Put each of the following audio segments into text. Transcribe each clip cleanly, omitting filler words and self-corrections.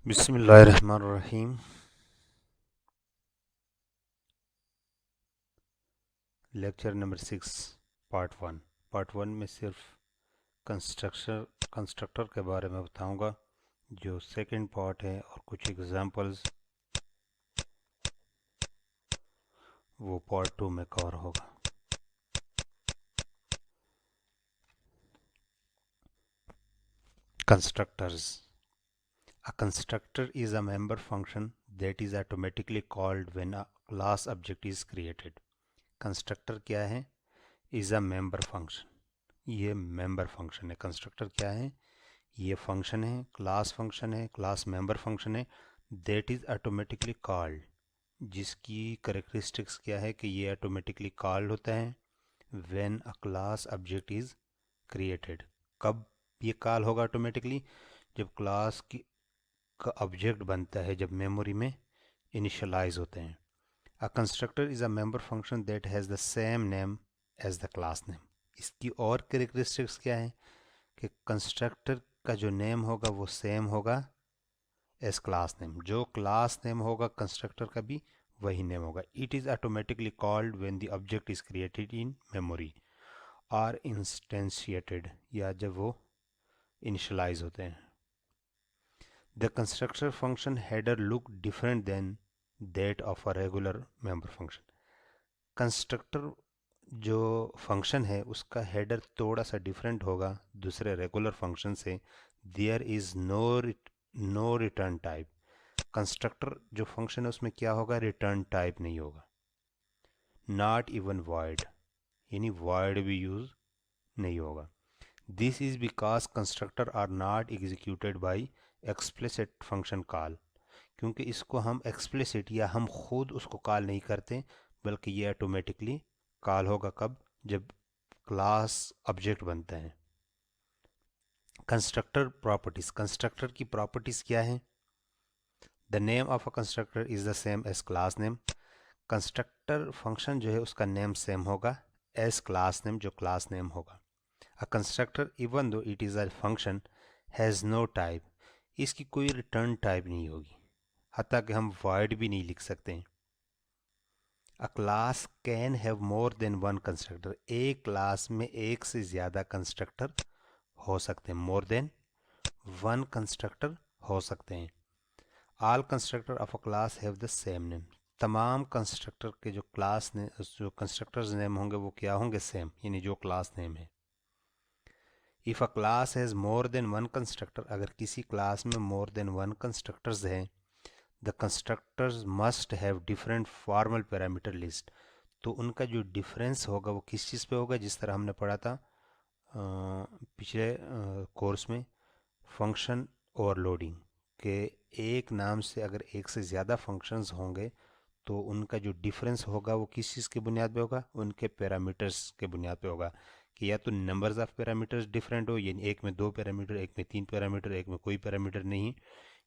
बिस्मिल्लाहिर्रहमानिर्रहीम। Lecture number 6 part one में सिर्फ कंस्ट्रक्टर के बारे में बताऊंगा। जो सेकंड पार्ट है और कुछ एग्जांपल्स वो पार्ट 2 में कवर होगा। Constructors. A constructor is a member function that is automatically called when a class object is created. Constructor क्या है? Is a member function. ये मेंबर फंक्शन है। कंस्ट्रक्टर क्या है? ये फंक्शन है, क्लास मेंबर फंक्शन है। दैट इज़ ऑटोमेटिकली कॉल्ड, जिसकी करेक्टरिस्टिक्स क्या है कि ये ऑटोमेटिकली कॉल्ड होता है when a class object is created. कब ये कॉल होगा ऑटोमेटिकली? जब क्लास की का ऑब्जेक्ट बनता है, जब मेमोरी में इनिशियलाइज होते हैं। A constructor is a member function that has the same name as the class name. इसकी और करेक्टरिस्टिक्स क्या है कि कंस्ट्रक्टर का जो नेम होगा वो सेम होगा एज क्लास नेम। जो क्लास नेम होगा कंस्ट्रक्टर का भी वही नेम होगा। It is automatically called when the object is created in memory और इंस्टेंशिएटेड, या जब वो इनिशियलाइज होते हैं। The constructor function header look different than that of a regular member function. Constructor जो फंक्शन है उसका हेडर थोड़ा सा डिफरेंट होगा दूसरे रेगुलर फंक्शन से। There is no return type. Constructor जो फंक्शन है उसमें क्या होगा? रिटर्न टाइप नहीं होगा। नॉट इवन void, यानी void भी यूज नहीं होगा। This is because constructor are not executed by explicit function call. क्योंकि इसको हम एक्सप्लिसिट या हम खुद उसको कॉल नहीं करते, बल्कि ये ऑटोमेटिकली कॉल होगा कब? जब क्लास ऑब्जेक्ट बनता है। Constructor properties. कंस्ट्रक्टर की प्रॉपर्टीज क्या है? The name of a constructor is the same as class name. Constructor function जो है उसका नेम सेम होगा एज क्लास नेम, जो क्लास नेम होगा। A constructor even though it is a function has no type. इसकी कोई return type नहीं होगी, हत्ता कि हम void भी नहीं लिख सकते हैं। अ class can have more than one constructor. एक क्लास में एक से ज़्यादा कंस्ट्रक्टर हो सकते हैं। मोर देन वन कंस्ट्रक्टर हो सकते हैं। All constructor of a class have the same name. तमाम कंस्ट्रक्टर के जो क्लास ने जो कंस्ट्रक्टर्स नेम होंगे वो क्या होंगे? सेम, यानी जो क्लास नेम है। If a class has more than one constructor, अगर किसी क्लास में मोर देन वन कंस्ट्रक्टर्स हैं, the constructors must have different formal parameter list. तो उनका जो डिफरेंस होगा वो किस चीज़ पे होगा? जिस तरह हमने पढ़ा था पिछले कोर्स में, फंक्शन ओवरलोडिंग के एक नाम से अगर एक से ज़्यादा फंक्शंस होंगे तो उनका जो डिफरेंस होगा वो किस चीज़ की बुनियाद पे होगा? उनके पैरामीटर्स के बुनियाद पे होगा। कि या तो नंबर्स ऑफ पैरामीटर्स डिफरेंट हो, यानी एक में दो पैरामीटर, एक में तीन पैरामीटर, एक में कोई पैरामीटर नहीं,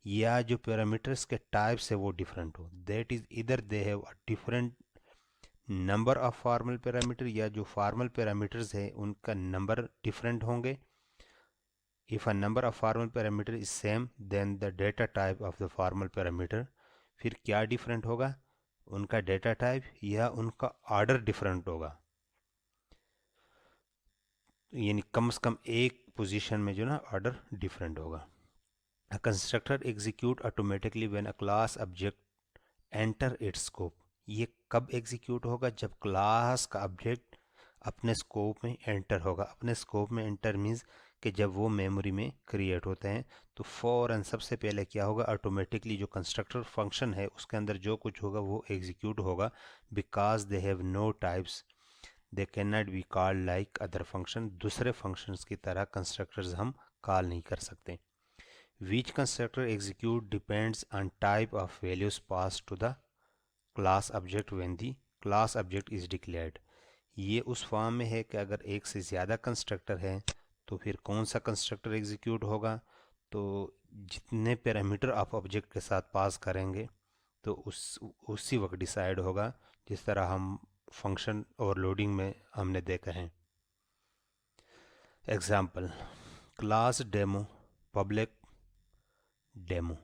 या जो पैरामीटर्स के टाइप्स है वो डिफरेंट हो। That is either they have a different number of formal parameter, या जो फॉर्मल पैरामीटर्स है उनका नंबर डिफरेंट होंगे। If a number of formal parameter is same then the data type of the formal parameter. फिर क्या different होगा? उनका data type या उनका ऑर्डर डिफरेंट होगा, यानी कम से कम एक पोजीशन में जो ना ऑर्डर डिफरेंट होगा। A constructor execute automatically when a class object enter it's scope. ये कब एग्जीक्यूट होगा? जब क्लास का ऑब्जेक्ट अपने स्कोप में एंटर होगा। अपने स्कोप में एंटर मीन्स कि जब वो मेमोरी में क्रिएट होते हैं तो फ़ौरन सबसे पहले क्या होगा? ऑटोमेटिकली जो कंस्ट्रक्टर फंक्शन है उसके अंदर जो कुछ होगा वो एग्जीक्यूट होगा। Because they have no types they can not be called like other function. दूसरे फंक्शंस की तरह कंस्ट्रक्टर्स हम कॉल नहीं कर सकते। Which constructor execute depends on type of values passed to the class object when the class object is declared। ये उस form में है कि अगर एक से ज़्यादा कंस्ट्रक्टर है तो फिर कौन सा कंस्ट्रक्टर एग्जीक्यूट होगा? तो जितने पैरामीटर आप ऑब्जेक्ट के साथ पास करेंगे तो उसी वक्त डिसाइड होगा, जिस तरह हम फंक्शन ओवरलोडिंग में हमने देखा है। Example, class demo, public demo.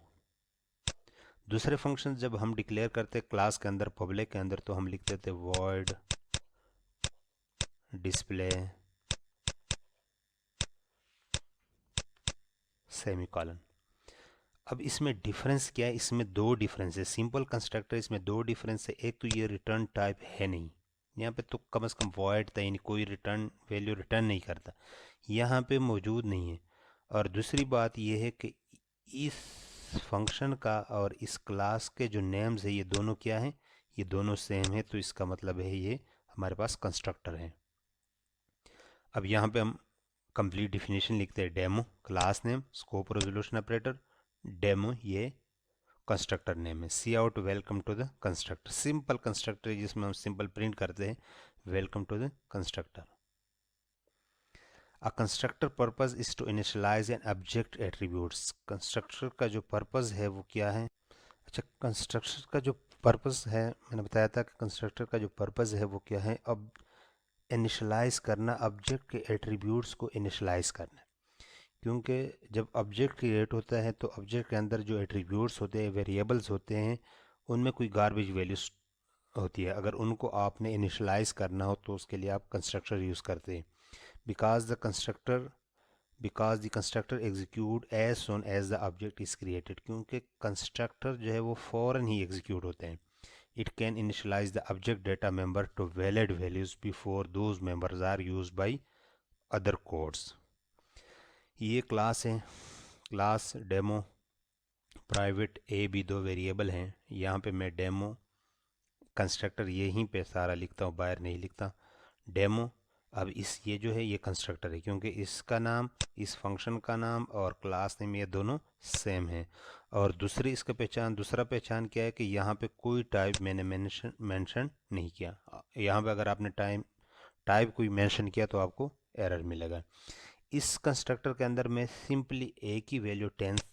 दूसरे फंक्शन जब हम डिक्लेयर करते क्लास के अंदर, पब्लिक के अंदर, तो हम लिखते थे void डिस्प्ले सेमीकोलन। अब इसमें डिफरेंस क्या है? इसमें दो डिफरेंस है। सिंपल कंस्ट्रक्टर इसमें दो डिफरेंस है। एक तो ये रिटर्न टाइप है नहीं, यहाँ पे तो कम से कम void था, यानी कोई रिटर्न वैल्यू रिटर्न नहीं करता, यहाँ पे मौजूद नहीं है। और दूसरी बात ये है कि इस फंक्शन का और इस क्लास के जो नेम्स है ये दोनों क्या हैं? ये दोनों सेम है, तो इसका मतलब है ये हमारे पास कंस्ट्रक्टर है। अब यहाँ पे हम कंप्लीट डिफिनेशन लिखते हैं। Demo class name, scope resolution operator, demo ये कंस्ट्रक्टर नेम है। Cout welcome to the constructor, simple constructor है जिसमें हम सिंपल प्रिंट करते हैं welcome to the constructor. A constructor purpose is to initialise an object attributes. Constructor का जो purpose है वो क्या है? अच्छा, कंस्ट्रक्टर का जो पर्पस है, मैंने बताया था कि कंस्ट्रक्टर का जो पर्पस है वो क्या है? अब इनिशियलाइज करना, ऑब्जेक्ट के एट्रीब्यूट्स को इनिशियलाइज करना। क्योंकि जब ऑब्जेक्ट क्रिएट होता है तो ऑब्जेक्ट के अंदर जो एट्रीब्यूट्स होते हैं, वेरिएबल्स होते हैं, उनमें कोई गार्बेज वैल्यूज होती है। अगर उनको आपने इनिशियलाइज करना हो तो उसके लिए आप कंस्ट्रक्टर यूज़ करते हैं। Because the constructor execute as soon as the object is created. क्योंकि कंस्ट्रक्टर जो है वो फ़ौरन ही एग्जीक्यूट होते हैं। It can initialize the object data member to valid values before those members are used by other codes। ये class है, class demo private A B दो वेरिएबल हैं। यहाँ पे मैं डेमो कंस्ट्रक्टर यहीं पे सारा लिखता हूँ, बाहर नहीं लिखता डेमो। अब ये जो है ये कंस्ट्रक्टर है, क्योंकि इसका नाम, इस फंक्शन का नाम और क्लास नेम ये दोनों सेम है। और दूसरा पहचान क्या है कि यहाँ पे कोई टाइप मैंने मेंशन नहीं किया। यहाँ पे अगर आपने टाइप कोई मेंशन किया तो आपको एरर मिलेगा। इस कंस्ट्रक्टर के अंदर मैं सिंपली ए की वैल्यू 10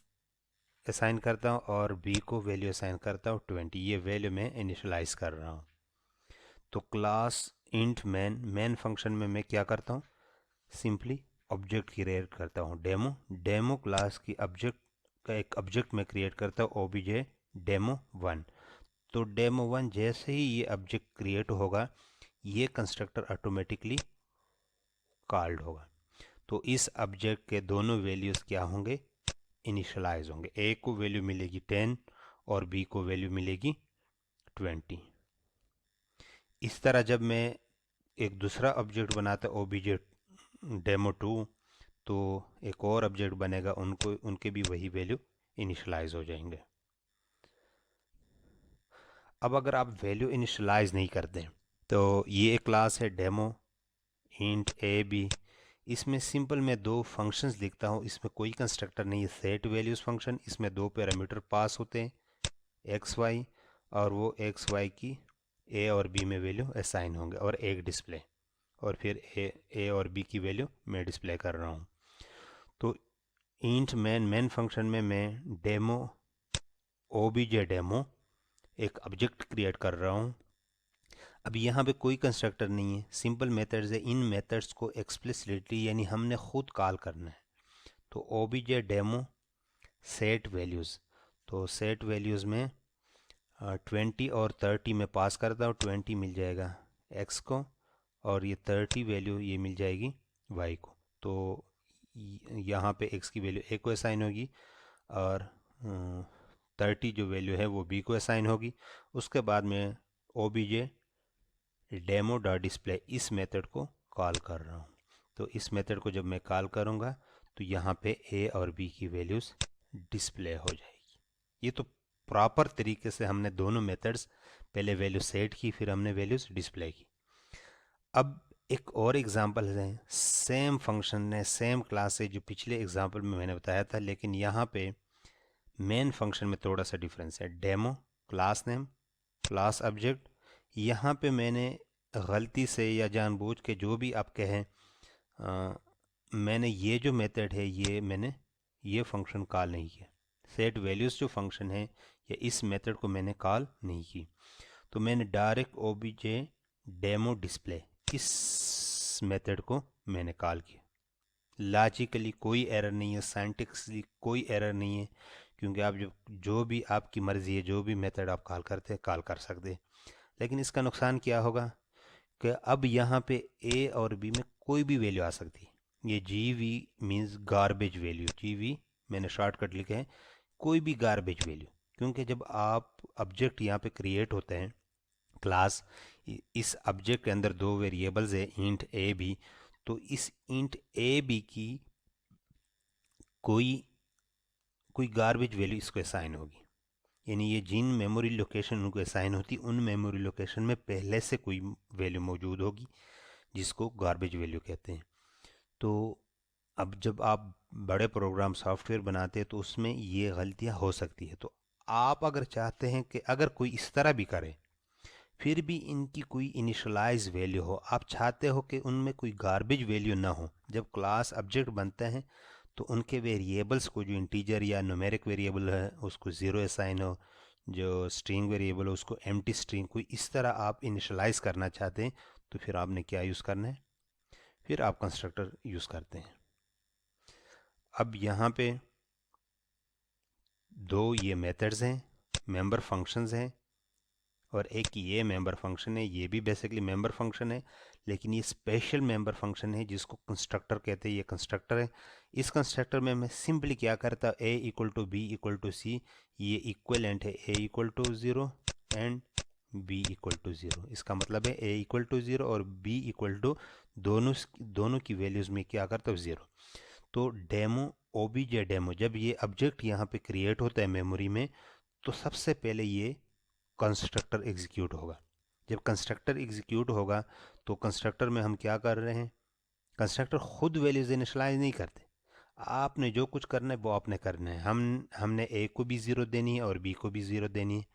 असाइन करता हूँ और बी को वैल्यू असाइन करता हूँ 20। ये वैल्यू मैं इनिशियलाइज कर रहा हूँ। तो क्लास इंट मैन फंक्शन में मैं क्या करता हूँ? सिंपली ऑब्जेक्ट क्रिएट करता हूँ डेमो क्लास की ऑब्जेक्ट का एक ऑब्जेक्ट में क्रिएट करता हूँ ओबीजे डेमो1। तो डेमो1 जैसे ही ये ऑब्जेक्ट क्रिएट होगा ये कंस्ट्रक्टर ऑटोमेटिकली कॉल्ड होगा। तो इस ऑब्जेक्ट के दोनों वैल्यूज़ क्या होंगे? इनिशियलाइज होंगे। ए को वैल्यू मिलेगी 10 और बी को वैल्यू मिलेगी 20। इस तरह जब मैं एक दूसरा ऑब्जेक्ट बनाता ओबीजे डेमो2 तो एक और ऑब्जेक्ट बनेगा, उनके भी वही वैल्यू इनिशियलाइज हो जाएंगे। अब अगर आप वैल्यू इनिशियलाइज नहीं करते तो ये एक क्लास है डेमो इंट ए बी, इसमें सिंपल मैं दो फंक्शंस लिखता हूँ। इसमें कोई कंस्ट्रक्टर नहीं है, सेट वैल्यूज़ फंक्शन। इसमें दो पैरामीटर पास होते हैं एक्स वाई, और वो एक्स वाई की ए और बी में वैल्यू असाइन होंगे, और एक डिस्प्ले, और फिर ए और बी की वैल्यू मैं डिस्प्ले कर रहा हूँ। तो इंट मेन फंक्शन में मैं डेमो ओबीजे डेमो एक ऑब्जेक्ट क्रिएट कर रहा हूँ। अब यहाँ पे कोई कंस्ट्रक्टर नहीं है, सिंपल मेथड्स है। इन मेथड्स को एक्सप्लिसिटली यानी हमने खुद कॉल करना है। तो ओबीजे डेमो सेट वैल्यूज़, तो सेट वैल्यूज़ में 20 और 30 में पास करता हूँ। 20 मिल जाएगा एक्स को और ये 30 वैल्यू ये मिल जाएगी वाई को। तो यहाँ पे एक्स की वैल्यू ए को असाइन होगी और 30 जो वैल्यू है वो बी को असाइन होगी। उसके बाद में ओबीजे डेमो डॉट डिस्प्ले इस मेथड को कॉल कर रहा हूँ। तो इस मेथड को जब मैं कॉल करूँगा तो यहाँ पे ए और बी की वैल्यूज़ डिस्प्ले हो जाएगी। ये तो प्रॉपर तरीके से हमने दोनों मेथड्स, पहले वैल्यू सेट की फिर हमने वैल्यूज़ डिस्प्ले की। अब एक और एग्जांपल है, सेम फंक्शन है, सेम क्लास है जो पिछले एग्जांपल में मैंने बताया था, लेकिन यहाँ पे मेन फंक्शन में थोड़ा सा डिफरेंस है। Demo class name class object, यहाँ पे मैंने गलती से या जानबूझ के जो भी आप कहें, मैंने ये जो मेथड है मैंने ये फंक्शन कॉल नहीं किया। सेट वैल्यूज़ जो फंक्शन है या इस मेथड को मैंने कॉल नहीं की, तो मैंने डायरेक्ट ओबीजे डेमो डिस्प्ले इस मेथड को मैंने कॉल किया। लॉजिकली कोई एरर नहीं है, साइंटिफिकली कोई एरर नहीं है, क्योंकि आप जो भी आपकी मर्ज़ी है, जो भी मेथड आप कॉल करते हैं कॉल कर सकते हैं। लेकिन इसका नुकसान क्या होगा कि अब यहाँ पे ए और बी में कोई भी वैल्यू आ सकती है। ये G V means garbage value, G V मैंने शॉर्टकट लिखे हैं, कोई भी गार्बेज वैल्यू। क्योंकि जब आप ऑब्जेक्ट यहाँ पे क्रिएट होते हैं क्लास, इस ऑब्जेक्ट के अंदर दो वेरिएबल्स है इंट ए बी, तो इस इंट ए बी की कोई कोई गार्बेज वैल्यू इसको असाइन होगी। यानी ये जिन मेमोरी लोकेशन उनको असाइन होती, उन मेमोरी लोकेशन में पहले से कोई वैल्यू मौजूद होगी जिसको गार्बेज वैल्यू कहते हैं। तो अब जब आप बड़े प्रोग्राम सॉफ्टवेयर बनाते हैं तो उसमें ये गलतियां हो सकती है। तो आप अगर चाहते हैं कि अगर कोई इस तरह भी करे फिर भी इनकी कोई इनिशलाइज वैल्यू हो, आप चाहते हो कि उनमें कोई गार्बेज वैल्यू ना हो, जब क्लास ऑब्जेक्ट बनते हैं तो उनके वेरिएबल्स को, जो इंटीजर या न्यूमेरिक वेरिएबल है उसको ज़ीरो असाइन हो, जो स्ट्रिंग वेरिएबल हो उसको एम्प्टी स्ट्रिंग, कोई इस तरह आप इनिशलाइज करना चाहते हैं, तो फिर आपने क्या यूज़ करना है, फिर आप कंस्ट्रक्टर यूज़ करते हैं। अब यहाँ पे दो ये मेथड्स हैं, मेंबर फंक्शंस हैं, और एक ये मेंबर फंक्शन है, ये भी बेसिकली मेंबर फंक्शन है, लेकिन ये स्पेशल मेंबर फंक्शन है जिसको कंस्ट्रक्टर कहते हैं। ये कंस्ट्रक्टर है। इस कंस्ट्रक्टर में मैं सिंपली क्या करता, A equal to B equal to C, ये इक्वलेंट है A equal to zero and B equal to zero. इसका मतलब है ए इक्वल टू ज़ीरो और बी इक्वल टू, दोनों की वैल्यूज़ में क्या करता हूँ, ज़ीरो। तो डेमो ओबीजे डेमो, जब ये ऑब्जेक्ट यहाँ पे क्रिएट होता है मेमोरी में, तो सबसे पहले ये कंस्ट्रक्टर एग्जीक्यूट होगा। जब कंस्ट्रक्टर एग्जीक्यूट होगा तो कंस्ट्रक्टर में हम क्या कर रहे हैं, कंस्ट्रक्टर खुद वैल्यूज इनिशलाइज नहीं करते, आपने जो कुछ करना है वो आपने करना है। हमने ए को भी ज़ीरो देनी है और बी को भी ज़ीरो देनी है।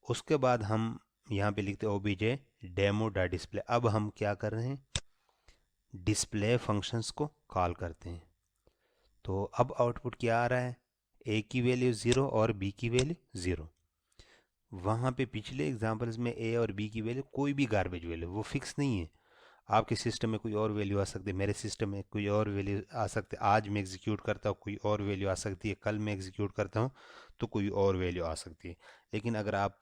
उसके बाद हम यहाँ पे लिखते हैं ओबीजे डेमो डॉट डिस्प्ले। अब हम क्या कर रहे हैं, डिस्प्ले फंक्शंस को कॉल करते हैं। तो अब आउटपुट क्या आ रहा है, ए की वैल्यू ज़ीरो और बी की वैल्यू ज़ीरो। वहाँ पे पिछले एग्जांपल्स में ए और बी की वैल्यू कोई भी गार्बेज वैल्यू, वो फिक्स नहीं है। आपके सिस्टम में कोई और वैल्यू आ सकती है, मेरे सिस्टम में कोई और वैल्यू आ सकती है। आज मैं एग्जीक्यूट करता हूँ कोई और वैल्यू आ सकती है, कल मैं एग्जीक्यूट करता हूँ तो कोई और वैल्यू आ सकती है। लेकिन अगर आप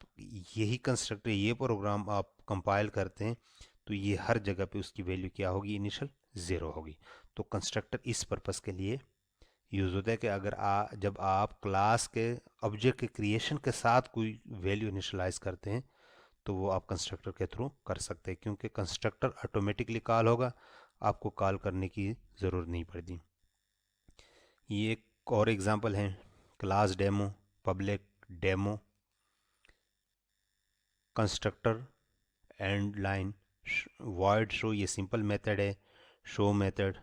यही कंस्ट्रक्टर, ये प्रोग्राम आप कंपाइल करते हैं तो ये हर जगह पे उसकी वैल्यू क्या होगी, इनिशियल ज़ीरो होगी। तो कंस्ट्रक्टर इस पर्पज़ के लिए यूज़ होता है कि अगर जब आप क्लास के ऑब्जेक्ट के क्रिएशन के साथ कोई वैल्यू इनिशलाइज करते हैं तो वो आप कंस्ट्रक्टर के थ्रू कर सकते हैं, क्योंकि कंस्ट्रक्टर ऑटोमेटिकली कॉल होगा, आपको कॉल करने की ज़रूरत नहीं पड़ती। ये एक और एग्जांपल है, class demo, public demo, constructor and line, void show, ये सिंपल मेथड है, शो मेथड।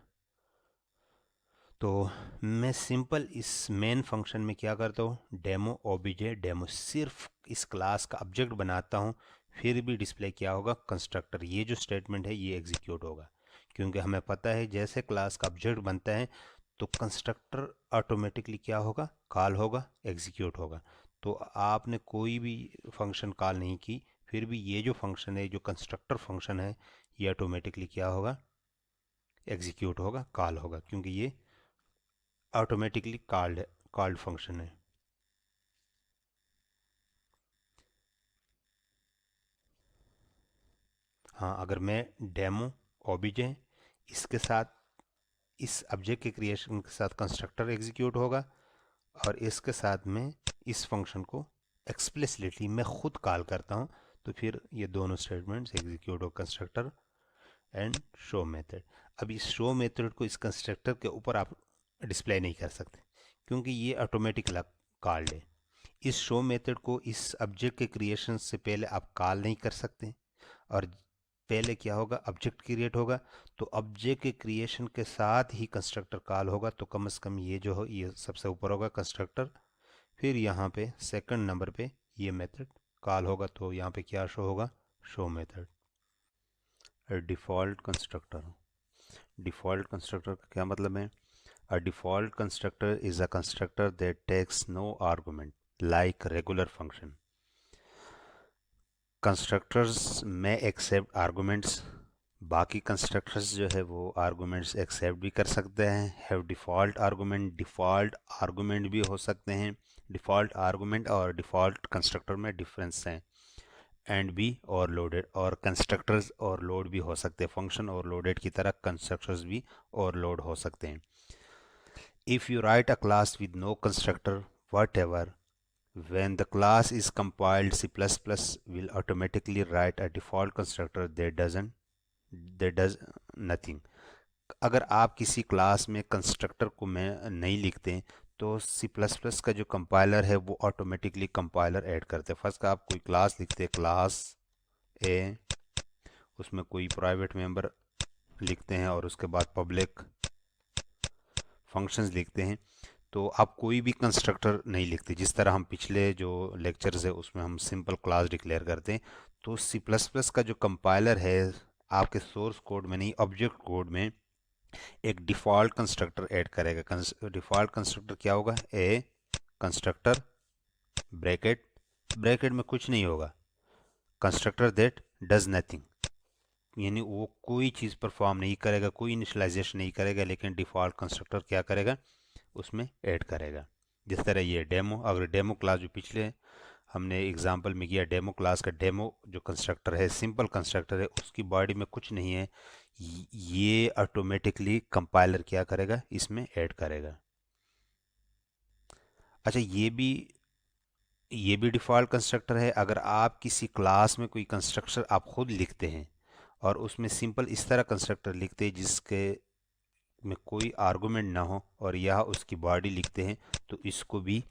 तो मैं सिंपल इस मेन फंक्शन में क्या करता हूँ, डेमो ओबीजे डेमो, सिर्फ इस क्लास का ऑब्जेक्ट बनाता हूँ, फिर भी डिस्प्ले क्या होगा, कंस्ट्रक्टर। ये जो स्टेटमेंट है ये एग्जीक्यूट होगा, क्योंकि हमें पता है जैसे क्लास का ऑब्जेक्ट बनता है तो कंस्ट्रक्टर ऑटोमेटिकली क्या होगा, कॉल होगा, एग्जीक्यूट होगा। तो आपने कोई भी फंक्शन कॉल नहीं की, फिर भी ये जो फंक्शन है, जो कंस्ट्रक्टर फंक्शन है, ये ऑटोमेटिकली क्या होगा, एग्जीक्यूट होगा, कॉल होगा, क्योंकि ये ऑटोमेटिकली कॉल्ड फंक्शन है। हाँ, अगर मैं डेमो ओबीजे इसके साथ, इस ऑब्जेक्ट के क्रिएशन के साथ कंस्ट्रक्टर एग्जीक्यूट होगा, और इसके साथ में इस फंक्शन को एक्सप्लिसिटली मैं खुद कॉल करता हूँ, तो फिर ये दोनों स्टेटमेंट्स एग्जीक्यूट हो, कंस्ट्रक्टर एंड शो मेथड। अब इस शो मेथड को इस कंस्ट्रक्टर के ऊपर आप डिस्प्ले नहीं कर सकते, क्योंकि ये ऑटोमेटिक कॉल्ड है। इस शो मेथड को इस ऑब्जेक्ट के क्रिएशन से पहले आप कॉल नहीं कर सकते, और पहले क्या होगा, ऑब्जेक्ट क्रिएट होगा, तो ऑब्जेक्ट के क्रिएशन के साथ ही कंस्ट्रक्टर कॉल होगा। तो कम से कम ये जो हो, ये सबसे ऊपर होगा कंस्ट्रक्टर, फिर यहाँ पे सेकंड नंबर पे ये मेथड कॉल होगा। तो यहाँ पे क्या शो होगा, show method. Default constructor, default constructor का क्या मतलब है, a default constructor is a constructor that takes no argument like regular function. Constructors may accept arguments बाकी कंस्ट्रक्टर्स जो है वो आर्गूमेंट्स एक्सेप्ट भी कर सकते हैं। हैव डिफ़ॉल्ट आर्गूमेंट भी हो सकते हैं। डिफ़ॉल्ट आर्गूमेंट और डिफ़ॉल्ट कंस्ट्रक्टर में डिफरेंस हैं। एंड भी और लोडेड, और कंस्ट्रक्टर्स और लोड भी हो सकते हैं। फंक्शन और लोडेड की तरह कंस्ट्रक्टर्स भी और लोड हो सकते हैं। If you write a class with no constructor whatever, when the class is compiled, C++ will automatically write a default constructor that does nothing. अगर आप किसी क्लास में कंस्ट्रक्टर को में नहीं लिखते तो सी प्लस प्लस का जो कंपाइलर है वो ऑटोमेटिकली कंपाइलर ऐड करते हैं। फर्स्ट आप कोई क्लास लिखते हैं, क्लास ए, उसमें कोई प्राइवेट मेंबर लिखते हैं और उसके बाद पब्लिक फंक्शंस लिखते हैं। तो आप कोई भी कंस्ट्रक्टर नहीं लिखते, जिस तरह हम पिछले जो लेक्चर्स है उसमें हम सिंपल क्लास डिक्लेयर करते हैं। तो सी प्लस प्लस का जो कंपाइलर है आपके सोर्स कोड में नहीं, ऑब्जेक्ट कोड में एक डिफ़ॉल्ट कंस्ट्रक्टर ऐड करेगा। डिफ़ॉल्ट कंस्ट्रक्टर क्या होगा? ए कंस्ट्रक्टर ब्रैकेट, ब्रैकेट में कुछ नहीं होगा, कंस्ट्रक्टर दैट डज नथिंग, यानी वो कोई चीज़ परफॉर्म नहीं करेगा, कोई इनिशियलाइजेशन नहीं करेगा, लेकिन डिफ़ॉल्ट कंस्ट्रक्टर क्या करेगा? उसमें ऐड करेगा। जिस तरह ये डेमो, अगर डेमो क्लास जो पिछले हमने एग्जांपल में किया, डेमो क्लास का डेमो जो कंस्ट्रक्टर है, सिंपल कंस्ट्रक्टर है, उसकी बॉडी में कुछ नहीं है, ये ऑटोमेटिकली कंपाइलर क्या करेगा? इसमें ऐड करेगा। अच्छा, ये भी डिफ़ॉल्ट कंस्ट्रक्टर है। अगर आप किसी क्लास में कोई कंस्ट्रक्टर आप खुद लिखते हैं और उसमें सिंपल इस तरह कंस्ट्रक्टर लिखते हैं जिसके में कोई आर्गुमेंट ना हो और यह उसकी बॉडी लिखते हैं, तो इसको भी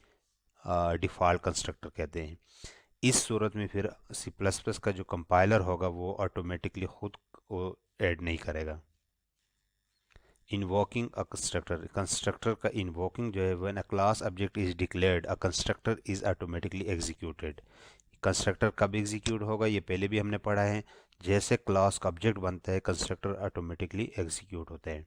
डिफ़ॉल्ट कंस्ट्रक्टर कहते हैं। इस सूरत में फिर सी प्लस प्लस का जो कंपाइलर होगा वो ऑटोमेटिकली खुद को ऐड नहीं करेगा। इन्वोकिंग अ कंस्ट्रक्टर, कंस्ट्रक्टर का इन्वोकिंग जो है, when a class object is declared a constructor is automatically executed. Constructor कब एग्जीक्यूट होगा ये पहले भी हमने पढ़ा है। जैसे क्लास का ऑब्जेक्ट बनता है कंस्ट्रक्टर ऑटोमेटिकली एग्जीक्यूट होता है।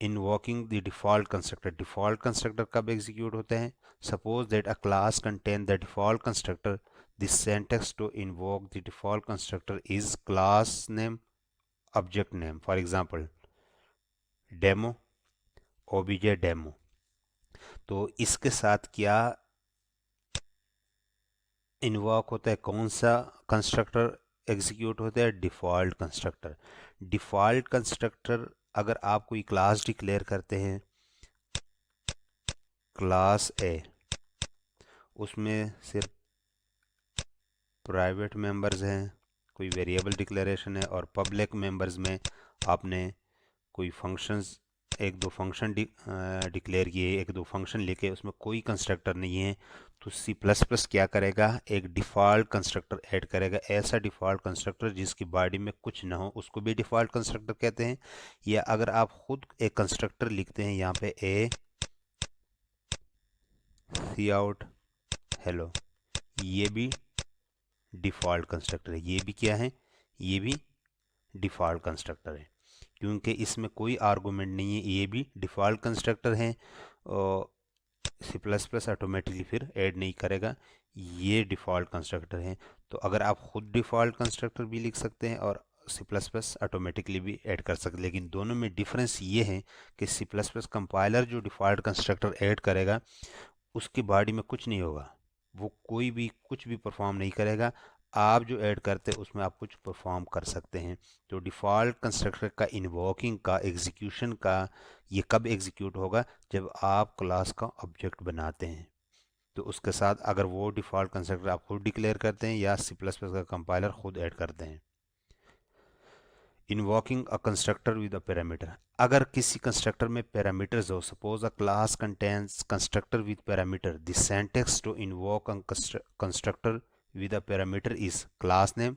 Invoking the default constructor, default constructor कब एग्जीक्यूट होते हैं? Suppose that a class contain the default constructor, the syntax to invoke the default constructor is class name object name. For example demo, OBJ demo. तो इसके साथ क्या invoke होता है? कौन सा कंस्ट्रक्टर एग्जीक्यूट होता है? Default constructor. डिफ़ॉल्ट कंस्ट्रक्टर, अगर आप कोई क्लास डिक्लेयर करते हैं, क्लास ए, उसमें सिर्फ प्राइवेट मेंबर्स हैं, कोई वेरिएबल डिक्लेरेशन है, और पब्लिक मेंबर्स में आपने कोई फंक्शंस, एक दो फंक्शन डिक्लेयर किए, एक दो फंक्शन लिखे, उसमें कोई कंस्ट्रक्टर नहीं है, तो सी प्लस प्लस क्या करेगा? एक डिफ़ॉल्ट कंस्ट्रक्टर ऐड करेगा। ऐसा डिफ़ॉल्ट कंस्ट्रक्टर जिसकी बॉडी में कुछ ना हो उसको भी डिफ़ॉल्ट कंस्ट्रक्टर कहते हैं। या अगर आप खुद एक कंस्ट्रक्टर लिखते हैं, यहाँ पे ए सी आउट हेलो, ये भी डिफ़ॉल्ट कंस्ट्रक्टर है। ये भी क्या है? ये भी डिफ़ॉल्ट कंस्ट्रक्टर है, क्योंकि इसमें कोई आर्गुमेंट नहीं है, ये भी डिफ़ॉल्ट कंस्ट्रक्टर है। और सी प्लस प्लस ऑटोमेटिकली फिर ऐड नहीं करेगा, ये डिफ़ॉल्ट कंस्ट्रक्टर है। तो अगर आप खुद डिफ़ॉल्ट कंस्ट्रक्टर भी लिख सकते हैं और सी प्लस प्लस ऑटोमेटिकली भी ऐड कर सकते हैं, लेकिन दोनों में डिफरेंस ये है कि सी प्लस प्लस कंपाइलर जो डिफ़ॉल्ट कंस्ट्रक्टर ऐड करेगा उसकी बॉडी में कुछ नहीं होगा, वो कोई भी कुछ भी परफॉर्म नहीं करेगा। आप जो ऐड करते हैं उसमें आप कुछ परफॉर्म कर सकते हैं। तो डिफ़ॉल्ट कंस्ट्रक्टर का इन्वोकिंग का एग्जीक्यूशन का, ये कब एग्जीक्यूट होगा? जब आप क्लास का ऑब्जेक्ट बनाते हैं, तो उसके साथ अगर वो डिफ़ॉल्ट कंस्ट्रक्टर आप खुद डिक्लेयर करते हैं या सी प्लस प्लस का कंपाइलर खुद ऐड करते हैं। Invoking a constructor with a parameter, अगर किसी कंस्ट्रक्टर में पैरामीटर्स हो, suppose a class contains constructor with parameter, the syntax to invoke a constructor with a parameter is class name,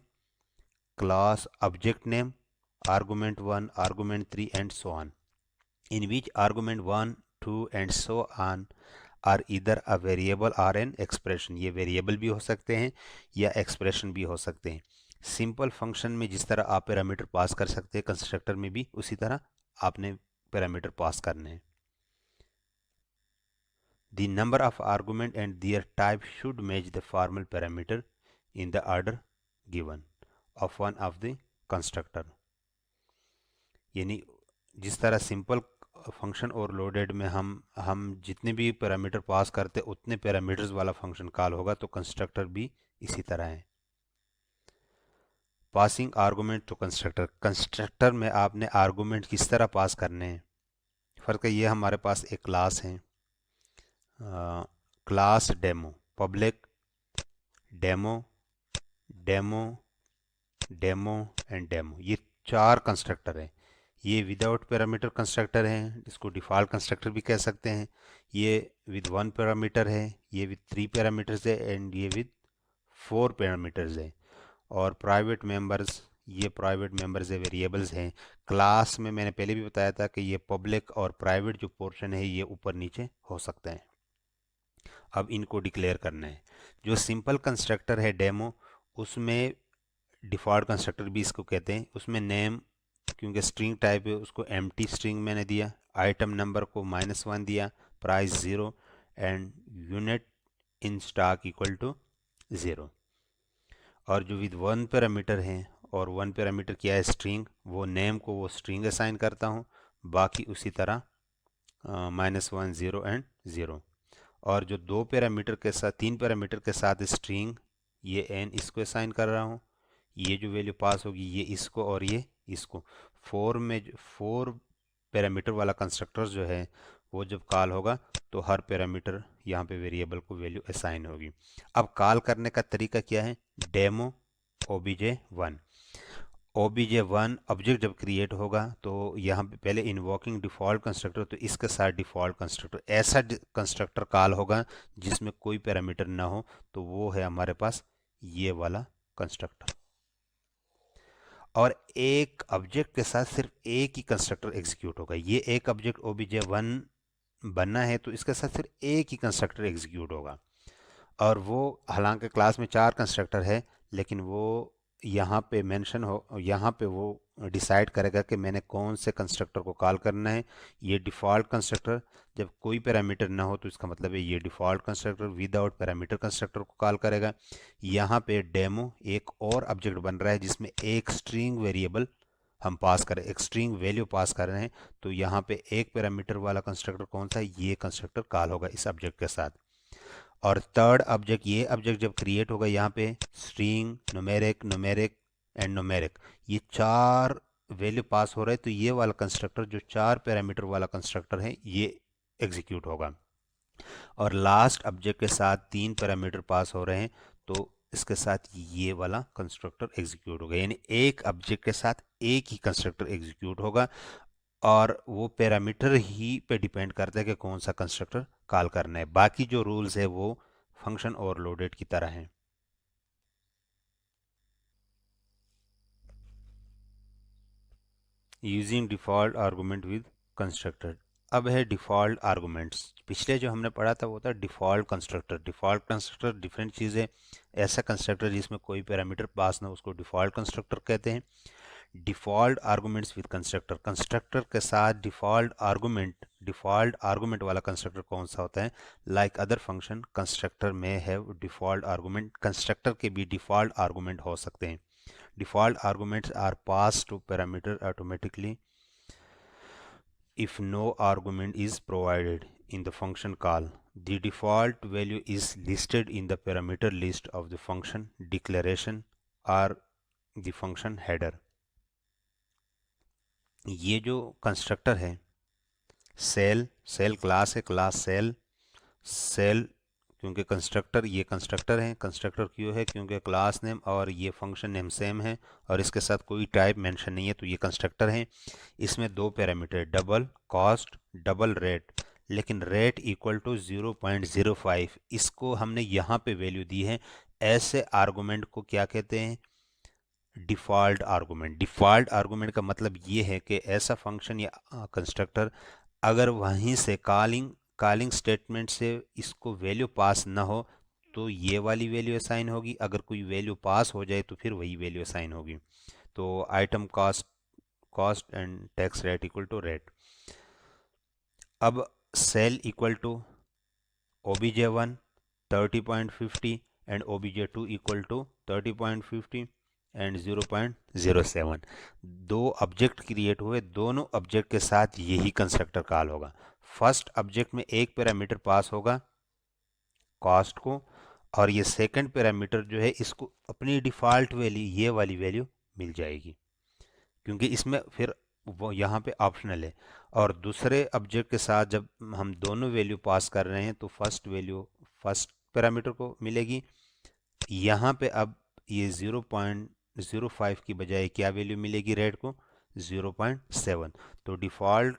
class object name, argument 1, argument 3 and so on, in which argument 1, 2 and so on are either a variable or an expression। ये variable भी हो सकते हैं या expression भी हो सकते हैं। सिंपल फंक्शन में जिस तरह आप पैरामीटर पास कर सकते हैं, कंस्ट्रक्टर में भी उसी तरह आपने पैरामीटर पास करने हैं। The number of argument and their type should match the formal parameter in the order given of one of the constructor। यानी जिस तरह सिंपल फंक्शन ओवरलोडेड में हम जितने भी पैरामीटर पास करते उतने पैरामीटर्स वाला फंक्शन कॉल होगा, तो कंस्ट्रक्टर भी इसी तरह है। Passing argument to constructor, constructor में आपने आर्गुमेंट किस तरह पास करने हैं। फ़र्क है, ये हमारे पास एक क्लास है, class demo, public demo, demo, demo and demo, ये 4 कंस्ट्रक्टर हैं। ये विदाउट पैरामीटर कंस्ट्रक्टर हैं, इसको डिफ़ॉल्ट कंस्ट्रक्टर भी कह सकते हैं। ये विद 1 पैरामीटर है, ये विद 3 पैरामीटर्स है, एंड ये विद 4 पैरामीटर्स है। और प्राइवेट मेंबर्स, ये प्राइवेट मेंबर्स है, वेरिएबल्स हैं। क्लास में मैंने पहले भी बताया था कि ये पब्लिक और प्राइवेट जो पोर्शन है ये ऊपर नीचे हो सकते हैं। अब इनको डिक्लेयर करना है। जो सिंपल कंस्ट्रक्टर है डेमो, उसमें डिफ़ॉल्ट कंस्ट्रक्टर भी इसको कहते हैं, उसमें नेम क्योंकि स्ट्रिंग टाइप है उसको एम्प्टी स्ट्रिंग मैंने दिया, आइटम नंबर को -1 दिया, price 0 and unit in stock equal to 0। और जो विद 1 पैरामीटर है, और 1 पैरामीटर क्या है, स्ट्रिंग, वो नेम को वो स्ट्रिंग असाइन करता हूँ, बाकी उसी तरह -1 0 एंड 0। और जो 2 पैरामीटर के साथ 3 पैरामीटर के साथ स्ट्रिंग, ये n इसको असाइन कर रहा हूँ, ये जो वैल्यू पास होगी ये इसको और ये इसको। 4 पैरामीटर वाला कंस्ट्रक्टर जो है वो जब कॉल होगा तो हर पैरामीटर यहाँ पे वेरिएबल को वैल्यू असाइन होगी। अब कॉल करने का तरीका क्या है, डेमो obj1, obj1 ऑब्जेक्ट जब क्रिएट होगा तो यहाँ पे पहले इन्वोकिंग डिफ़ॉल्ट कंस्ट्रक्टर, तो इसके साथ डिफ़ॉल्ट कंस्ट्रक्टर, ऐसा कंस्ट्रक्टर कॉल होगा जिसमें कोई पैरामीटर ना हो, तो वो है हमारे पास ये वाला कंस्ट्रक्टर। और एक ऑब्जेक्ट के साथ सिर्फ एक ही कंस्ट्रक्टर एग्जीक्यूट होगा। ये एक ऑब्जेक्ट obj1 बनना है तो इसके साथ सिर्फ एक ही कंस्ट्रक्टर एग्जीक्यूट होगा। और वो हालांकि क्लास में 4 कंस्ट्रक्टर है, लेकिन वो यहाँ पे मेंशन हो, यहाँ पे वो डिसाइड करेगा कि मैंने कौन से कंस्ट्रक्टर को कॉल करना है। ये डिफ़ॉल्ट कंस्ट्रक्टर जब कोई पैरामीटर ना हो तो इसका मतलब है ये default constructor without parameter constructor को कॉल करेगा। यहाँ पे डेमो एक और ऑब्जेक्ट बन रहा है जिसमें एक स्ट्रिंग वेरिएबल हम पास करें, एक स्ट्रिंग वैल्यू पास कर रहे हैं, तो यहाँ पे एक पैरामीटर वाला कंस्ट्रक्टर कौन सा है, ये कंस्ट्रक्टर कॉल होगा इस ऑब्जेक्ट के साथ। और थर्ड ऑब्जेक्ट, ये ऑब्जेक्ट जब क्रिएट होगा यहाँ पे string, numeric, numeric and numeric, ये 4 वैल्यू पास हो रहे हैं, तो ये वाला कंस्ट्रक्टर जो 4 पैरामीटर वाला कंस्ट्रक्टर है ये एग्जीक्यूट होगा। और लास्ट ऑब्जेक्ट के साथ 3 पैरामीटर पास हो रहे हैं, तो इसके साथ ये वाला कंस्ट्रक्टर एग्जीक्यूट होगा। यानी एक ऑब्जेक्ट के साथ एक ही कंस्ट्रक्टर एग्जीक्यूट होगा, और वो पैरामीटर ही पे डिपेंड करता है कि कौन सा कंस्ट्रक्टर कॉल करना है। बाकी जो रूल्स है वो फंक्शन ओवरलोडेड की तरह हैं। Using default argument with constructor. अब है डिफ़ॉल्ट आर्गूमेंट्स। पिछले जो हमने पढ़ा था वो था default constructor. Default constructor different चीज़ है। ऐसा कंस्ट्रक्टर जिसमें कोई पैरामीटर पास ना, उसको डिफ़ॉल्ट कंस्ट्रक्टर कहते हैं। Default arguments with constructor, constructor के साथ डिफ़ॉल्ट आर्गूमेंट वाला कंस्ट्रक्टर कौन सा होता है, लाइक अदर फंक्शन कंस्ट्रक्टर में हैव डिफ़ॉल्ट आर्गूमेंट, कंस्ट्रक्टर के भी डिफ़ॉल्ट आर्गूमेंट हो सकते हैं। Default arguments are pass to parameter automatically if no argument is provided in the function call. The default value is listed in the parameter list of the function declaration or the function header. ये जो constructor है cell class है, class cell क्योंकि constructor, ये constructor है, constructor क्यों है क्योंकि क्लास नेम और ये फंक्शन नेम सेम है और इसके साथ कोई टाइप मेंशन नहीं है, तो ये कंस्ट्रक्टर है। इसमें 2 parameter, double cost, double rate, लेकिन रेट इक्वल टू 0.05, इसको हमने यहाँ पे वैल्यू दी है। ऐसे आर्गुमेंट को क्या कहते हैं, डिफ़ॉल्ट आर्गुमेंट। डिफ़ॉल्ट आर्गुमेंट का मतलब ये है कि ऐसा फंक्शन या कंस्ट्रक्टर अगर वहीं से कॉलिंग स्टेटमेंट से इसको वैल्यू पास ना हो तो ये वाली वैल्यू असाइन होगी, अगर कोई वैल्यू पास हो जाए तो फिर वही वैल्यू असाइन होगी। तो item cost and tax rate equal to rate. अब sale equal to obj1 30.50 and obj2 equal to 30.50, and 0.07। दो ऑब्जेक्ट क्रिएट हुए, दोनों ऑब्जेक्ट के साथ यही कंस्ट्रक्टर कॉल होगा। फर्स्ट ऑब्जेक्ट में एक पैरामीटर पास होगा कॉस्ट को, और ये सेकंड पैरामीटर जो है इसको अपनी डिफ़ॉल्ट वैल्यू, ये वाली वैल्यू मिल जाएगी, क्योंकि इसमें फिर वो यहाँ पे ऑप्शनल है। और दूसरे ऑब्जेक्ट के साथ जब हम दोनों वैल्यू पास कर रहे हैं तो फर्स्ट वैल्यू फर्स्ट पैरामीटर को मिलेगी। यहाँ पे अब ये 0.05 की बजाय क्या वैल्यू मिलेगी रेड को, 0.7। तो डिफ़ॉल्ट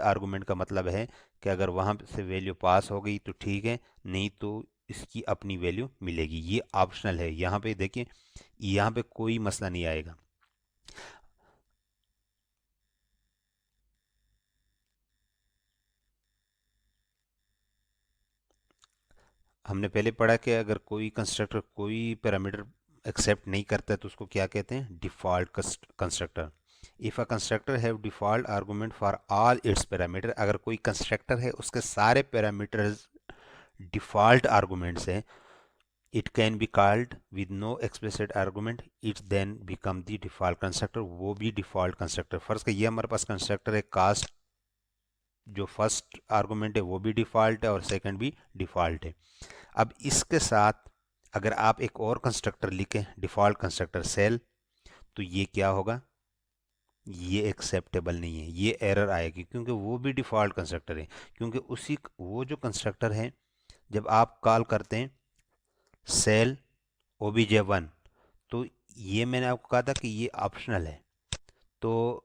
आर्गुमेंट का मतलब है कि अगर वहाँ से वैल्यू पास हो गई तो ठीक है, नहीं तो इसकी अपनी वैल्यू मिलेगी। ये ऑप्शनल है, यहाँ पे देखिए, यहाँ पे कोई मसला नहीं आएगा। हमने पहले पढ़ा कि अगर कोई कंस्ट्रक्टर कोई पैरामीटर एक्सेप्ट नहीं करता है तो उसको क्या कहते हैं, default constructor. If a constructor have default argument for all its parameter, अगर कोई कंस्ट्रक्टर है उसके सारे पैरामीटर्स डिफ़ॉल्ट आर्गुमेंट्स हैं, it can be called with no explicit argument, it then become the default constructor. वो भी डिफ़ॉल्ट कंस्ट्रक्टर। फर्स्ट का ये हमारे पास कंस्ट्रक्टर है कास्ट, जो फर्स्ट आर्गुमेंट है वो भी डिफ़ॉल्ट है और सेकंड भी डिफ़ॉल्ट है। अब इसके साथ अगर आप एक और कंस्ट्रक्टर लिखें, डिफ़ॉल्ट कंस्ट्रक्टर सेल, तो ये क्या होगा, ये एक्सेप्टेबल नहीं है, ये एरर आएगी, क्योंकि वो भी डिफ़ॉल्ट कंस्ट्रक्टर है। क्योंकि उसी वो जो कंस्ट्रक्टर है जब आप कॉल करते हैं सेल obj1, तो ये मैंने आपको कहा था कि ये ऑप्शनल है, तो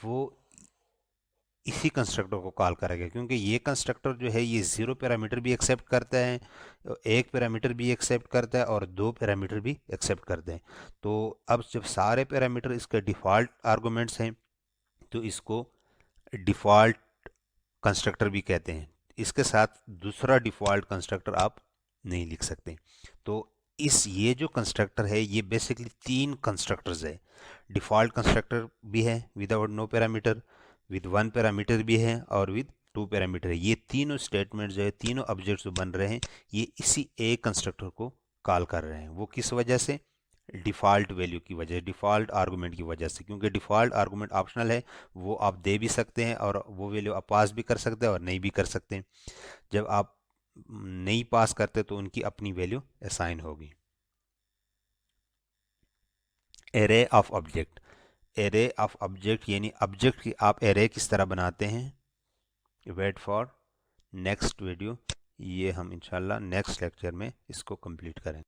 वो इसी कंस्ट्रक्टर को कॉल करेगा, क्योंकि ये कंस्ट्रक्टर जो है ये 0 पैरामीटर भी एक्सेप्ट करता है, एक पैरामीटर भी एक्सेप्ट करता है और 2 पैरामीटर भी एक्सेप्ट करते हैं। तो अब जब सारे पैरामीटर इसके डिफ़ॉल्ट आर्गुमेंट्स हैं तो इसको डिफ़ॉल्ट कंस्ट्रक्टर भी कहते हैं। इसके साथ दूसरा डिफ़ॉल्ट कंस्ट्रक्टर आप नहीं लिख सकते। तो ये जो कंस्ट्रक्टर है ये बेसिकली 3 कंस्ट्रक्टर्स है। डिफ़ॉल्ट कंस्ट्रक्टर भी है without no parameter, with 1 parameter भी है और विद 2 पैरामीटर है। ये तीनों स्टेटमेंट जो है, तीनों ऑब्जेक्ट्स जो बन रहे हैं, ये इसी एक कंस्ट्रक्टर को कॉल कर रहे हैं। वो किस वजह से, डिफ़ॉल्ट वैल्यू की वजह, डिफ़ॉल्ट आर्गुमेंट की वजह से। क्योंकि डिफ़ॉल्ट आर्गुमेंट ऑप्शनल है, वो आप दे भी सकते हैं और वो वैल्यू आप पास भी कर सकते हैं और नहीं भी कर सकते हैं। जब आप नहीं पास करते तो उनकी अपनी वैल्यू असाइन होगी। Array of object, array of object यानी ऑब्जेक्ट की आप एरे किस तरह बनाते हैं। वेट फॉर नेक्स्ट वीडियो, ये हम इंशाल्लाह नेक्स्ट लेक्चर में इसको कंप्लीट करेंगे।